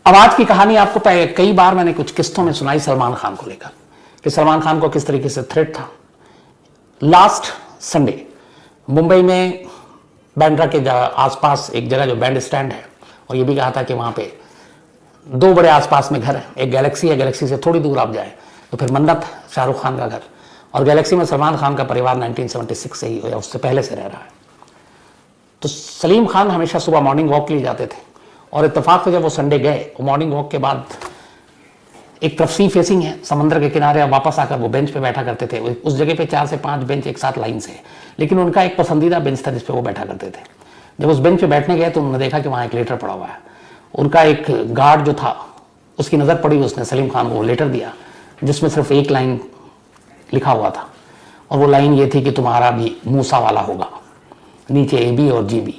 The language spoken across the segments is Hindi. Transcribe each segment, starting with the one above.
अब आज की कहानी आपको कई बार मैंने कुछ किस्तों में सुनाई सलमान खान को लेकर कि सलमान खान को किस तरीके से थ्रेट था। लास्ट संडे मुंबई में बांद्रा के आसपास एक जगह जो बैंड स्टैंड है, और ये भी कहा था कि वहाँ पे दो बड़े आसपास में घर हैं, एक गैलेक्सी है, गैलेक्सी से थोड़ी दूर आप जाए तो फिर मन्नत शाहरुख खान का घर, और गैलेक्सी में सलमान खान का परिवार 1976 से ही या उससे पहले से रह रहा है। तो सलीम खान हमेशा सुबह मॉर्निंग वॉक के लिए जाते थे, और इत्तेफाक से जब वो संडे गए, वो मॉर्निंग वॉक के बाद एक तरफ सी फेसिंग है समंदर के किनारे, और वापस आकर वो बेंच पे बैठा करते थे। उस जगह पे 4 से 5 बेंच एक साथ लाइन से, लेकिन उनका एक पसंदीदा बेंच था जिस पे वो बैठा करते थे। जब उस बेंच पे बैठने गए तो उन्होंने देखा कि वहाँ एक लेटर पड़ा हुआ है। उनका एक गार्ड जो था उसकी नज़र पड़ी, उसने सलीम खान को लेटर दिया जिसमें सिर्फ एक लाइन लिखा हुआ था, और वो लाइन ये थी कि तुम्हारा भी मूसा वाला होगा, नीचे AB और GB।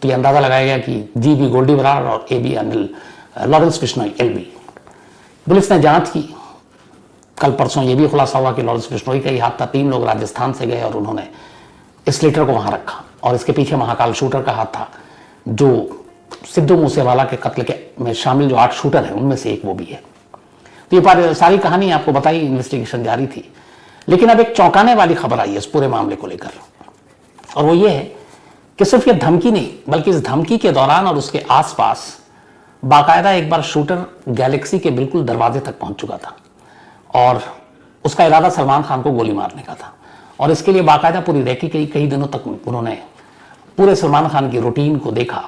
तो ये अंदाज़ा लगाया गया कि GB गोल्डी बरार और AB Anil Lawrence Bishnoi LB। Police ने जांच की, कल परसों ये भी खुलासा हुआ कि लॉरेंस बिश्नोई का ही हाथ था। 3 लोग राजस्थान से गए और उन्होंने इस लेटर को वहाँ रखा, और इसके पीछे महाकाल शूटर का हाथ था, जो सिद्धू मूसेवाला के कत्ल के में शामिल जो 8 शूटर हैं उनमें से एक वो भी है। तो ये सारी कहानी आपको बताई, इन्वेस्टिगेशन जारी थी। लेकिन अब एक चौंकाने वाली खबर आई है इस पूरे मामले को लेकर, और वो ये है कि सिर्फ ये धमकी नहीं, बल्कि इस धमकी के दौरान और उसके आसपास बाकायदा एक बार शूटर गैलेक्सी के बिल्कुल दरवाजे तक पहुंच चुका था, और उसका इरादा सलमान खान को गोली मारने का था। और इसके लिए बाकायदा पूरी रेकी कई दिनों तक उन्होंने पूरे सलमान खान की रूटीन को देखा।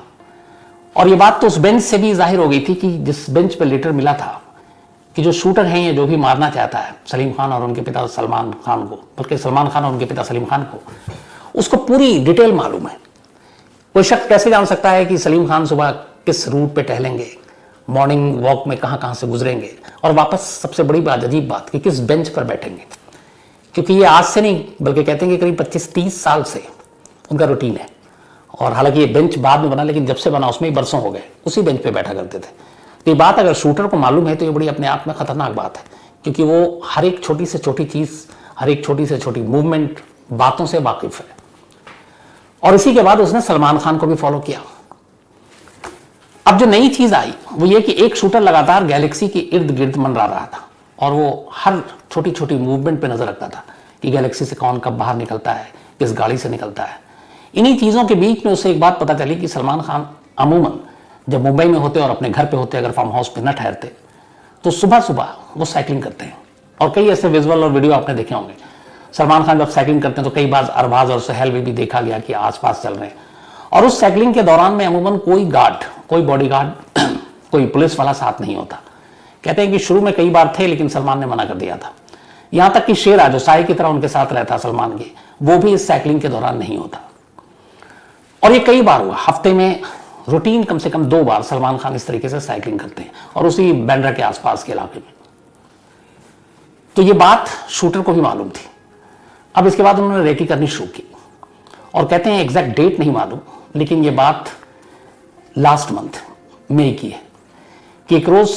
और ये बात तो उस बेंच से भी जाहिर हो गई थी कि जिस बेंच पर लेटर मिला था कि जो शूटर हैं ये जो भी मारना चाहता है सलीम खान और उनके पिता सलमान खान को, बल्कि सलमान खान और उनके पिता सलीम खान को, उसको पूरी डिटेल मालूम है। कोई शख्स कैसे जान सकता है कि सलीम खान सुबह किस रूट पे टहलेंगे, मॉर्निंग वॉक में कहाँ से गुजरेंगे, और वापस सबसे बड़ी बात, अजीब बात, कि किस बेंच पर बैठेंगे। क्योंकि ये आज से नहीं, बल्कि कहते हैं कि करीब 25-30 साल से उनका रूटीन है। और हालांकि ये बेंच बाद में बना, लेकिन जब से बना उसमें ही बरसों हो गए, उसी बेंच पे बैठा करते थे। तो ये बात अगर शूटर को मालूम है तो ये बड़ी अपने आप में खतरनाक बात है, क्योंकि वो हर एक छोटी से छोटी चीज़, हर एक छोटी से छोटी मूवमेंट, बातों से वाकिफ है। और इसी के बाद उसने सलमान खान को भी फॉलो किया। अब जो नई चीज़ आई वो ये कि एक शूटर लगातार गैलेक्सी के इर्द गिर्द मंडरा रहा था, और वो हर छोटी छोटी मूवमेंट पे नजर रखता था कि गैलेक्सी से कौन कब बाहर निकलता है, किस गाड़ी से निकलता है। इन्हीं चीज़ों के बीच में उसे एक बात पता चली कि सलमान खान अमूमन जब मुंबई में होते और अपने घर पे होते, अगर फार्म हाउस पे न ठहरते, तो सुबह सुबह वो साइकिलिंग करते हैं। और कई ऐसे विजुअल और वीडियो आपने देखे होंगे, सलमान खान जब साइकिलिंग करते हैं तो कई बार अरबाज और सहल में भी देखा गया कि आसपास चल रहे हैं। और उस साइकिलिंग के दौरान में अमूमन कोई गार्ड, कोई बॉडीगार्ड कोई पुलिस वाला साथ नहीं होता। कहते हैं कि शुरू में कई बार थे, लेकिन सलमान ने मना कर दिया था। यहाँ तक कि शेरा जो साई की तरह उनके साथ रहता सलमान के, वो भी इस साइकिलिंग के दौरान नहीं होता। और ये कई बार हुआ, हफ्ते में रूटीन कम से कम 2 बार सलमान खान इस तरीके से साइकिलिंग करते हैं, और उसी बांद्रा के आसपास के इलाके में। तो ये बात शूटर को भी मालूम थी। अब इसके बाद उन्होंने रेकी करनी शुरू की, और कहते हैं एग्जैक्ट डेट नहीं मालूम, लेकिन ये बात लास्ट मंथ मई की है कि एक रोज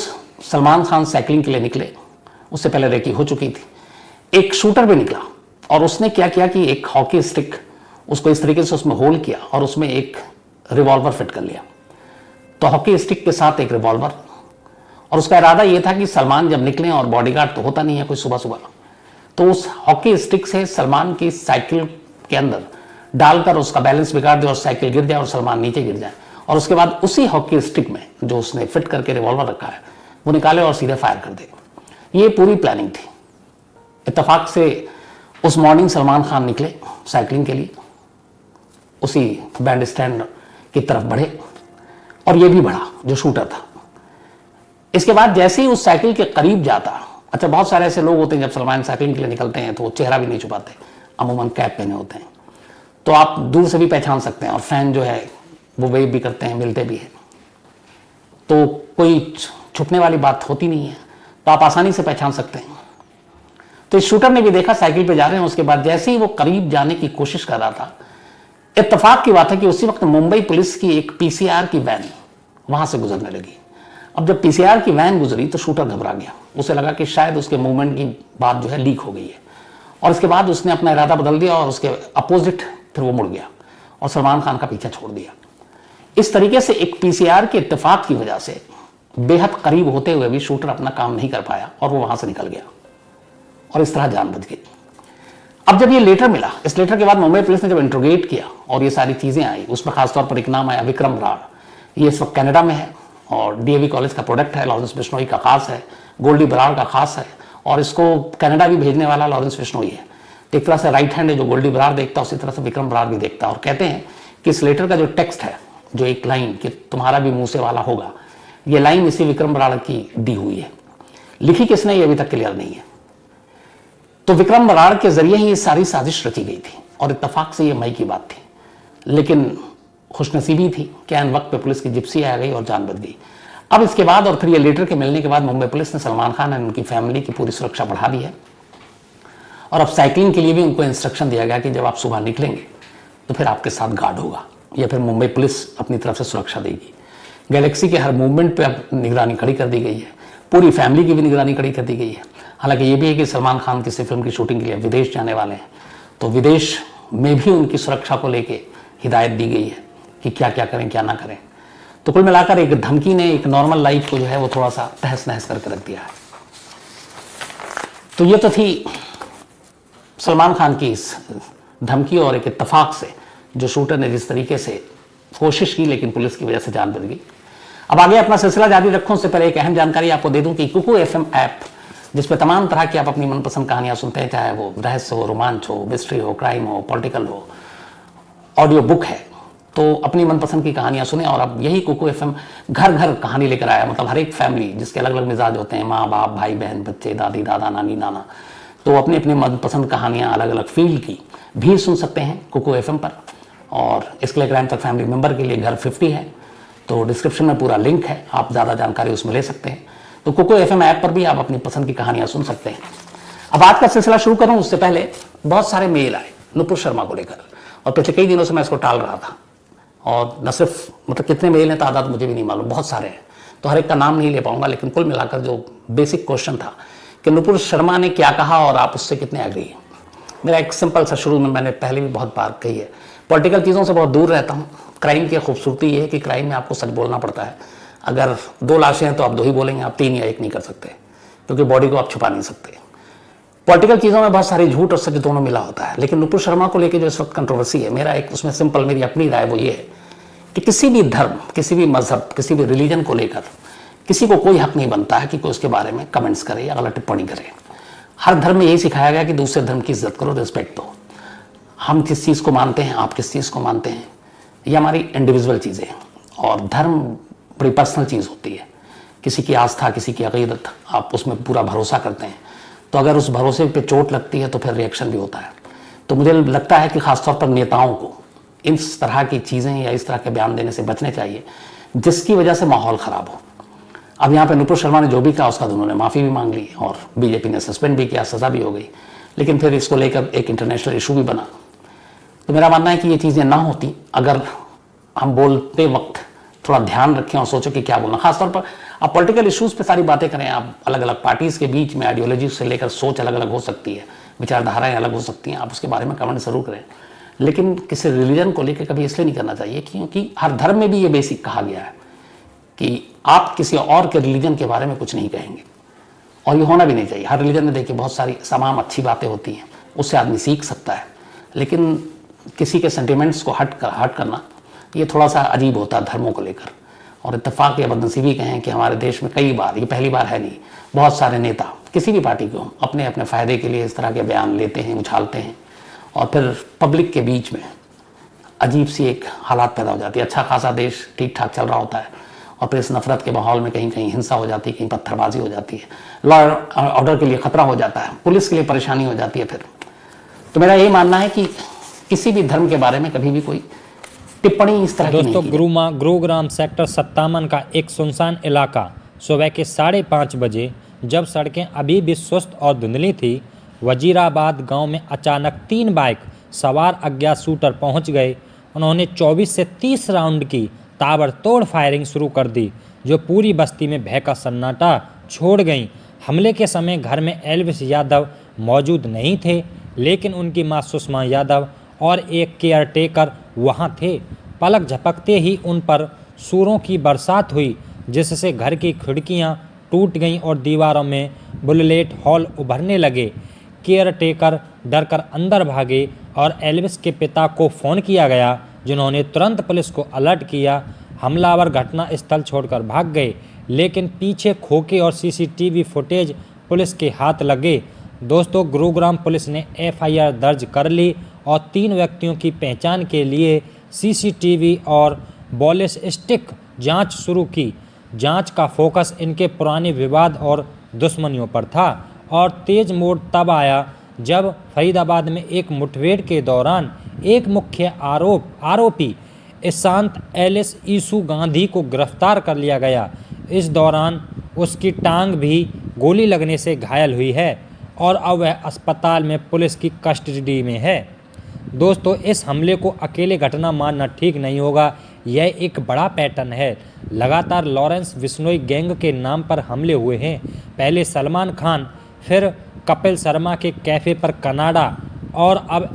सलमान खान साइकिलिंग के लिए निकले। उससे पहले रेकी हो चुकी थी। एक शूटर भी निकला, और उसने क्या किया कि एक हॉकी स्टिक, उसको इस तरीके से उसमें होल किया और उसमें एक रिवॉल्वर फिट कर लिया। तो हॉकी स्टिक के साथ एक रिवॉल्वर, और उसका इरादा यह था कि सलमान जब निकले, और बॉडीगार्ड तो होता नहीं है कोई सुबह सुबह, तो उस हॉकी स्टिक से सलमान की साइकिल के अंदर डालकर उसका बैलेंस बिगाड़ दे और साइकिल गिर जाए और सलमान नीचे गिर जाए, और उसके बाद उसी हॉकी स्टिक में जो उसने फिट करके रिवॉल्वर रखा है वो निकाले और सीधे फायर कर दे। ये पूरी प्लानिंग थी। इत्तेफाक से उस मॉर्निंग सलमान खान निकले साइकिलिंग के लिए, उसी बैंड स्टैंड की तरफ बढ़े, और ये भी बढ़ा जो शूटर था। इसके बाद जैसे ही उस साइकिल के करीब जाता, अच्छा बहुत सारे ऐसे लोग होते हैं जब सलमान साइकिलिंग के लिए निकलते हैं तो वो चेहरा भी नहीं छुपाते, अमूमन कैप पहने होते हैं, तो आप दूर से भी पहचान सकते हैं, और फैन जो है वो वेव भी करते हैं, मिलते भी हैं, तो कोई छुपने वाली बात होती नहीं है, तो आप आसानी से पहचान सकते हैं। तो इस शूटर ने भी देखा साइकिल पे जा रहे हैं। उसके बाद जैसे ही वो करीब जाने की कोशिश कर रहा था, इत्तेफाक की बात है कि उसी वक्त मुंबई पुलिस की एक PCR की वैन वहां से गुजरने लगी। अब जब PCR की वैन गुजरी तो शूटर घबरा गया। उसे लगा कि शायद उसके मूवमेंट की बात जो है लीक हो गई है, और इसके बाद उसने अपना इरादा बदल दिया और उसके अपोजिट फिर वो मुड़ गया और सलमान खान का पीछा छोड़ दिया। इस तरीके से एक PCR के इत्तेफाक की वजह से बेहद करीब होते हुए भी शूटर अपना काम नहीं कर पाया और वो वहां से निकल गया और इस तरह जान बच गई। अब जब ये लेटर मिला, इस लेटर के बाद मुंबई पुलिस ने जब इंट्रोगेट किया और ये सारी चीजें आई, उसमें खासतौर पर एक नाम आया विक्रम बराड़। ये इस वक्त कनाडा में है और डीएवी कॉलेज का प्रोडक्ट है, लॉरेंस बिश्नोई का खास है, गोल्डी बराड़ का खास है और इसको कनाडा भी भेजने वाला लॉरेंस बिश्नोई है। तो एक तरह से राइट हैंड है, जो गोल्डी बराड़ देखता है उसी तरह से विक्रम बराड़ भी देखता है। और कहते हैं कि इस लेटर का जो टेक्स्ट है, जो एक लाइन कि तुम्हारा भी मुंह से वाला होगा, ये लाइन इसी विक्रम बराड़ की दी हुई है। लिखी किसने ये अभी तक क्लियर नहीं है। तो विक्रम बराड़ के जरिए ही ये सारी साजिश रची गई थी और इत्तेफाक से ये मई की बात थी, लेकिन खुशनसीबी थी कि ऐन वक्त पे पुलिस की जिप्सी आ गई और जान बच गई। अब इसके बाद और फिर ये लेटर के मिलने के बाद मुंबई पुलिस ने सलमान खान और उनकी फैमिली की पूरी सुरक्षा बढ़ा दी है और अब साइकिलिंग के लिए भी उनको इंस्ट्रक्शन दिया गया कि जब आप सुबह निकलेंगे तो फिर आपके साथ गार्ड होगा या फिर मुंबई पुलिस अपनी तरफ से सुरक्षा देगी। गैलेक्सी के हर मूवमेंट पे अब निगरानी खड़ी कर दी गई है, पूरी फैमिली की भी निगरानी खड़ी कर दी गई है। हालांकि ये भी है कि सलमान खान किसी फिल्म की शूटिंग के लिए विदेश जाने वाले हैं, तो विदेश में भी उनकी सुरक्षा को लेके हिदायत दी गई है कि क्या क्या करें क्या ना करें। तो कुल मिलाकर एक धमकी ने एक नॉर्मल लाइफ को जो है वो थोड़ा सा तहस नहस करके रख दिया है। तो ये तो थी सलमान खान की इस धमकी और एक इत्तेफाक से जो शूटर ने जिस तरीके से कोशिश की लेकिन पुलिस की वजह से जान बच गई। अब आगे अपना सिलसिला जारी रखूं उससे पहले एक अहम जानकारी आपको दे दूं कि कुकू एफएम ऐप, जिसपे तमाम तरह की आप अपनी मनपसंद कहानियां सुनते हैं, चाहे वो रहस्य हो, रोमांच हो, मिस्ट्री हो, क्राइम हो, पॉलिटिकल हो, ऑडियो बुक है, तो अपनी मनपसंद की कहानियां सुने। और अब यही कुकू एफएम घर घर कहानी लेकर आया, मतलब हर एक फैमिली जिसके अलग अलग मिजाज होते हैं, माँ बाप, भाई बहन, बच्चे, दादी दादा, नानी नाना, तो अपनी अपनी मनपसंद कहानियां अलग अलग फील्ड की भी सुन सकते हैं कुकू एफएम पर। और इसके लिए क्राइम तक फैमिली मेंबर के लिए घर 50 है, तो डिस्क्रिप्शन में पूरा लिंक है, आप ज़्यादा जानकारी उसमें ले सकते हैं। तो कुकू एफएम ऐप पर भी आप अपनी पसंद की कहानियां सुन सकते हैं। अब आज का सिलसिला शुरू करूं उससे पहले बहुत सारे मेल आए नुपुर शर्मा को लेकर और पिछले कई दिनों से मैं इसको टाल रहा था और न सिर्फ मतलब कितने मेल हैं तादाद मुझे भी नहीं मालूम, बहुत सारे हैं, तो हर एक का नाम नहीं ले पाऊंगा, लेकिन कुल मिलाकर जो बेसिक क्वेश्चन था कि नुपुर शर्मा ने क्या कहा और आप उससे कितने एग्री हैं। मेरा एक सिंपल सा शुरू में मैंने पहले भी बहुत बार कही है, पॉलिटिकल चीज़ों से बहुत दूर रहता हूँ। क्राइम की खूबसूरती ये है कि क्राइम में आपको सच बोलना पड़ता है। अगर 2 लाशें हैं तो आप 2 ही बोलेंगे, आप 3 या 1 नहीं कर सकते, क्योंकि बॉडी को आप छुपा नहीं सकते। पॉलिटिकल चीज़ों में बहुत सारी झूठ और सच दोनों मिला होता है। लेकिन नुपुर शर्मा को लेकर जो इस वक्त कंट्रोवर्सी है, मेरा एक उसमें सिंपल मेरी अपनी राय वो ये है कि किसी भी धर्म, किसी भी मजहब, किसी भी रिलीजन को लेकर किसी को कोई हक नहीं बनता है कि कोई उसके बारे में कमेंट्स करे या गलत टिप्पणी करे। हर धर्म में यही सिखाया गया कि दूसरे धर्म की इज्जत करो, रिस्पेक्ट दो। हम किस चीज़ को मानते हैं, आप किस चीज़ को मानते हैं, ये हमारी इंडिविजुअल चीज़ें हैं और धर्म बड़ी पर्सनल चीज़ होती है। किसी की आस्था, किसी की अक़ीदत, आप उसमें पूरा भरोसा करते हैं, तो अगर उस भरोसे पे चोट लगती है तो फिर रिएक्शन भी होता है। तो मुझे लगता है कि ख़ासतौर पर नेताओं को इस तरह की चीज़ें या इस तरह के बयान देने से बचने चाहिए जिसकी वजह से माहौल ख़राब हो। अब यहाँ पे नुपुर शर्मा ने जो भी कहा उसका उन्होंने माफ़ी भी मांग ली और बीजेपी ने सस्पेंड भी किया, सज़ा भी हो गई, लेकिन फिर इसको लेकर एक इंटरनेशनल इशू भी बना। तो मेरा मानना है कि ये चीज़ें ना होती अगर हम बोलते वक्त थोड़ा ध्यान रखें और सोचें कि क्या बोलना। खासतौर पर आप पॉलिटिकल इश्यूज़ पे सारी बातें करें, आप अलग अलग पार्टीज़ के बीच में आइडियोलॉजी से लेकर सोच अलग अलग हो सकती है, विचारधाराएं अलग हो सकती हैं, आप उसके बारे में कमेंट ज़रूर करें, लेकिन किसी रिलीजन को लेकर कभी इसलिए नहीं करना चाहिए क्योंकि हर धर्म में भी ये बेसिक कहा गया है कि आप किसी और के रिलीजन के बारे में कुछ नहीं कहेंगे, और ये होना भी नहीं चाहिए। हर रिलीजन में देखिए बहुत सारी तमाम अच्छी बातें होती हैं, उससे आदमी सीख सकता है, लेकिन किसी के सेंटिमेंट्स को हट करना ये थोड़ा सा अजीब होता है धर्मों को लेकर। और इत्तेफाक या बदनसीबी कहें कि हमारे देश में कई बार, ये पहली बार है नहीं, बहुत सारे नेता किसी भी पार्टी को अपने अपने फ़ायदे के लिए इस तरह के बयान लेते हैं, उछालते हैं, और फिर पब्लिक के बीच में अजीब सी एक हालात पैदा हो जाती है। अच्छा खासा देश ठीक ठाक चल रहा होता है और फिर इस नफरत के माहौल में कहीं कहीं हिंसा हो जाती है, कहीं पत्थरबाजी हो जाती है, लॉ ऑर्डर के लिए खतरा हो जाता है, पुलिस के लिए परेशानी हो जाती है। फिर तो मेरा यही मानना है कि किसी भी धर्म के बारे में कभी भी कोई टिप्पणी इस तरह की नहीं की। गुरुग्राम सेक्टर 57 का एक सुनसान इलाका सुबह के 5:30 बजे, जब सड़कें अभी भी सुस्त और धुंधली थी, वजीराबाद गांव में अचानक 3 बाइक सवार अज्ञात शूटर पहुंच गए। उन्होंने 24 से 30 राउंड की ताबड़तोड़ फायरिंग शुरू कर दी, जो पूरी बस्ती में भय का सन्नाटा छोड़ गई। हमले के समय घर में एल्विस यादव मौजूद नहीं थे, लेकिन उनकी मां सुषमा यादव और एक केयरटेकर वहां थे। पलक झपकते ही उन पर सूरों की बरसात हुई। जिससे घर की खिड़कियां टूट गईं और दीवारों में बुलेट हॉल उभरने लगे। केयर टेकर डरकर अंदर भागे और एल्विस के पिता को फ़ोन किया गया, जिन्होंने तुरंत पुलिस को अलर्ट किया। हमलावर घटना स्थल छोड़कर भाग गए, लेकिन पीछे खोखे और सीसीटीवी फुटेज पुलिस के हाथ लगे। दोस्तों, गुरुग्राम पुलिस ने एफआईआर दर्ज कर ली और 3 व्यक्तियों की पहचान के लिए सीसीटीवी और बॉलिस्टिक जांच शुरू की। जांच का फोकस इनके पुराने विवाद और दुश्मनियों पर था और तेज मोड़ तब आया जब फरीदाबाद में एक मुठभेड़ के दौरान एक मुख्य आरोपी ईशांत एलिस ईसु गांधी को गिरफ्तार कर लिया गया। इस दौरान उसकी टांग भी गोली लगने से घायल हुई है और अब वह अस्पताल में पुलिस की कस्टडी में है। दोस्तों, इस हमले को अकेले घटना मानना ठीक नहीं होगा, यह एक बड़ा पैटर्न है। लगातार लॉरेंस बिश्नोई गैंग के नाम पर हमले हुए हैं। पहले सलमान खान, फिर कपिल शर्मा के कैफ़े पर कनाडा और अब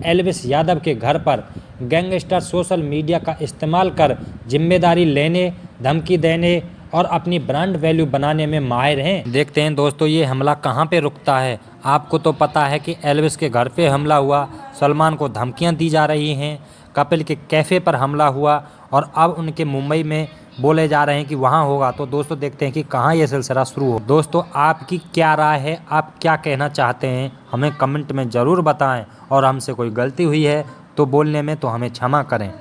एल्विस यादव के घर पर। गैंगस्टर सोशल मीडिया का इस्तेमाल कर जिम्मेदारी लेने, धमकी देने और अपनी ब्रांड वैल्यू बनाने में माहिर हैं। देखते हैं दोस्तों, ये हमला कहाँ पे रुकता है। आपको तो पता है कि एल्विस के घर पे हमला हुआ, सलमान को धमकियाँ दी जा रही हैं, कपिल के कैफ़े पर हमला हुआ और अब उनके मुंबई में बोले जा रहे हैं कि वहाँ होगा। तो दोस्तों, देखते हैं कि कहाँ ये सिलसिला शुरू हो। दोस्तों, आपकी क्या राय है, आप क्या कहना चाहते हैं, हमें कमेंट में ज़रूर बताएं और हमसे कोई गलती हुई है तो बोलने में तो हमें क्षमा करें।